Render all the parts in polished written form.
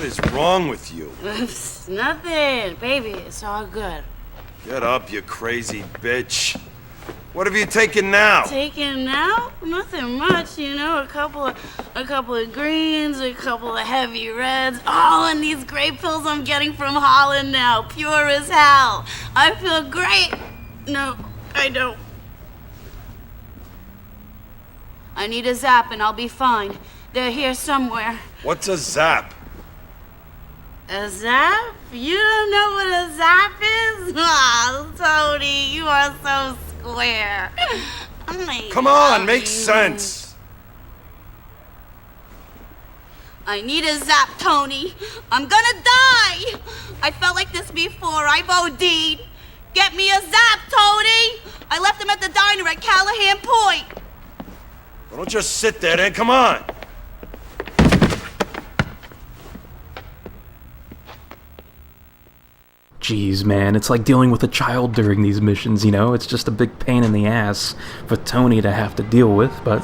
What is wrong with you? Nothing, baby. It's all good. Get up, you crazy bitch. What have you taken now? Taken now? Nothing much, you know. A couple of greens, a couple of heavy reds. Oh, and these great pills I'm getting from Holland now, pure as hell. I feel great. No, I don't. I need a zap and I'll be fine. They're here somewhere. What's a zap? A zap? You don't know what a zap is? Oh, Tony, you are so square. Come on, make sense. I need a zap, Tony. I'm gonna die. I felt like this before. I've OD'd. Get me a zap, Tony. I left him at the diner at Callahan Point. Well, don't just sit there then, come on. Jeez, man, it's like dealing with a child during these missions, you know? It's just a big pain in the ass for Tony to have to deal with, but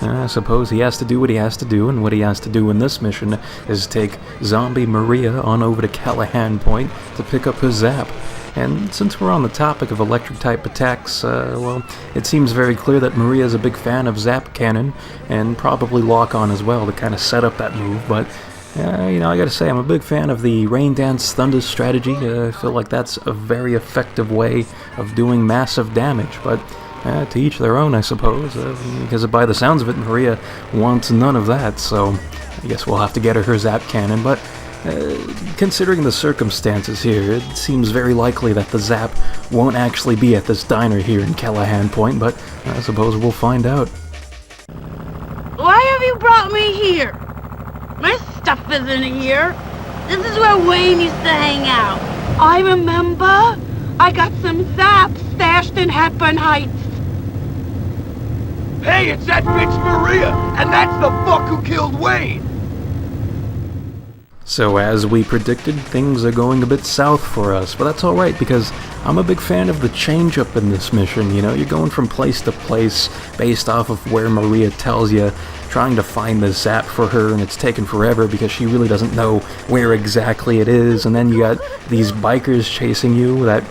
I suppose he has to do what he has to do, and what he has to do in this mission is take Zombie Maria on over to Callahan Point to pick up his zap. And since we're on the topic of electric-type attacks, well, it seems very clear that Maria's a big fan of Zap Cannon, and probably Lock-On as well to kind of set up that move, but you know, I gotta say, I'm a big fan of the Rain Dance Thunder strategy. I feel like that's a very effective way of doing massive damage, but to each their own, I suppose, because by the sounds of it, Maria wants none of that, so I guess we'll have to get her Zap Cannon, but considering the circumstances here, it seems very likely that the Zap won't actually be at this diner here in Callahan Point, but I suppose we'll find out. Why have you brought me here? My stuff isn't here. This is where Wayne used to hang out. I remember. I got some zap stashed in Hepburn Heights. Hey, it's that bitch Maria, and that's the fuck who killed Wayne! So as we predicted, things are going a bit south for us, but that's alright because I'm a big fan of the change-up in this mission, you know? You're going from place to place based off of where Maria tells you, trying to find the zap for her, and it's taken forever because she really doesn't know where exactly it is, and then you got these bikers chasing you that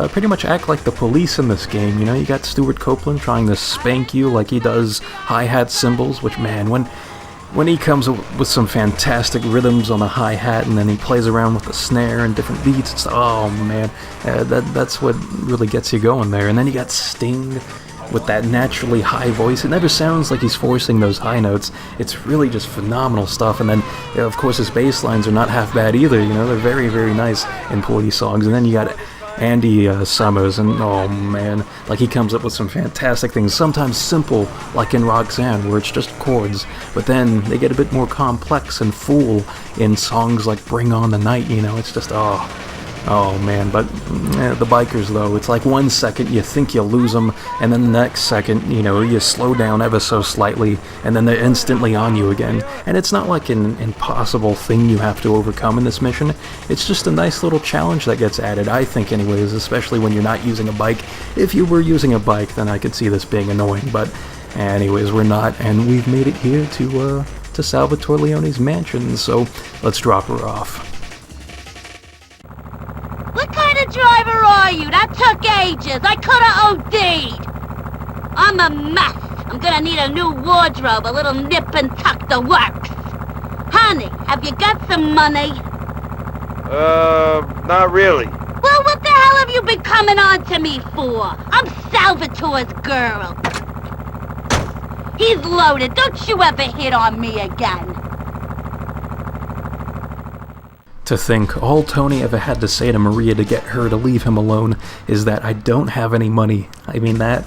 pretty much act like the police in this game, you know? You got Stuart Copeland trying to spank you like he does hi-hat cymbals, which, man, when he comes with some fantastic rhythms on the hi-hat and then he plays around with the snare and different beats, it's, oh man, that's what really gets you going there. And then you got Sting with that naturally high voice. It never sounds like he's forcing those high notes. It's really just phenomenal stuff. And then, of course, his bass lines are not half bad either, you know, they're very, very nice in these songs. And then you got Andy Summers, and oh man, like he comes up with some fantastic things, sometimes simple, like in Roxanne, where it's just chords, but then they get a bit more complex and full in songs like Bring On the Night, you know, it's just, oh man, but the bikers though, it's like 1 second you think you lose them, and then the next second, you know, you slow down ever so slightly, and then they're instantly on you again. And it's not like an impossible thing you have to overcome in this mission, it's just a nice little challenge that gets added, I think anyways, especially when you're not using a bike. If you were using a bike, then I could see this being annoying, but anyways, we're not, and we've made it here to Salvatore Leone's mansion, so let's drop her off. What kind of driver are you? That took ages. I coulda OD'd. I'm a mess. I'm gonna need a new wardrobe, a little nip and tuck the works. Honey, have you got some money? Not really. Well, what the hell have you been coming on to me for? I'm Salvatore's girl. He's loaded. Don't you ever hit on me again. To think all Tony ever had to say to Maria to get her to leave him alone is that I don't have any money. I mean, that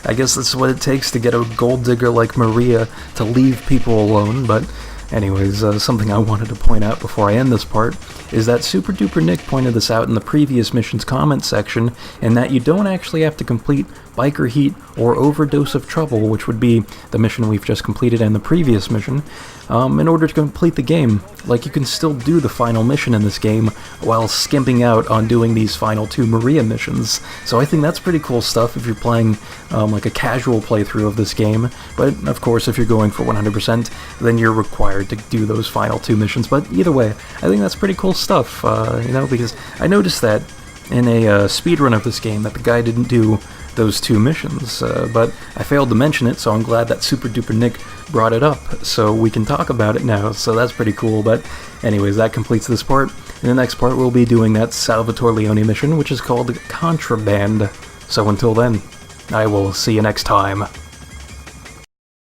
I guess that's what it takes to get a gold digger like Maria to leave people alone. But anyways, something I wanted to point out before I end this part is that Super Duper Nick pointed this out in the previous mission's comment section, in that you don't actually have to complete Biker Heat, or Overdose of Trouble, which would be the mission we've just completed and the previous mission, in order to complete the game. Like, you can still do the final mission in this game while skimping out on doing these final 2 Maria missions. So I think that's pretty cool stuff if you're playing like a casual playthrough of this game. But of course, if you're going for 100%, then you're required to do those final 2 missions. But either way, I think that's pretty cool stuff, because I noticed that in a speedrun of this game that the guy didn't do those 2 missions, but I failed to mention it, so I'm glad that Super Duper Nick brought it up, so we can talk about it now, so that's pretty cool. But anyways, that completes this part. In the next part, we'll be doing that Salvatore Leone mission, which is called Contraband. So until then, I will see you next time.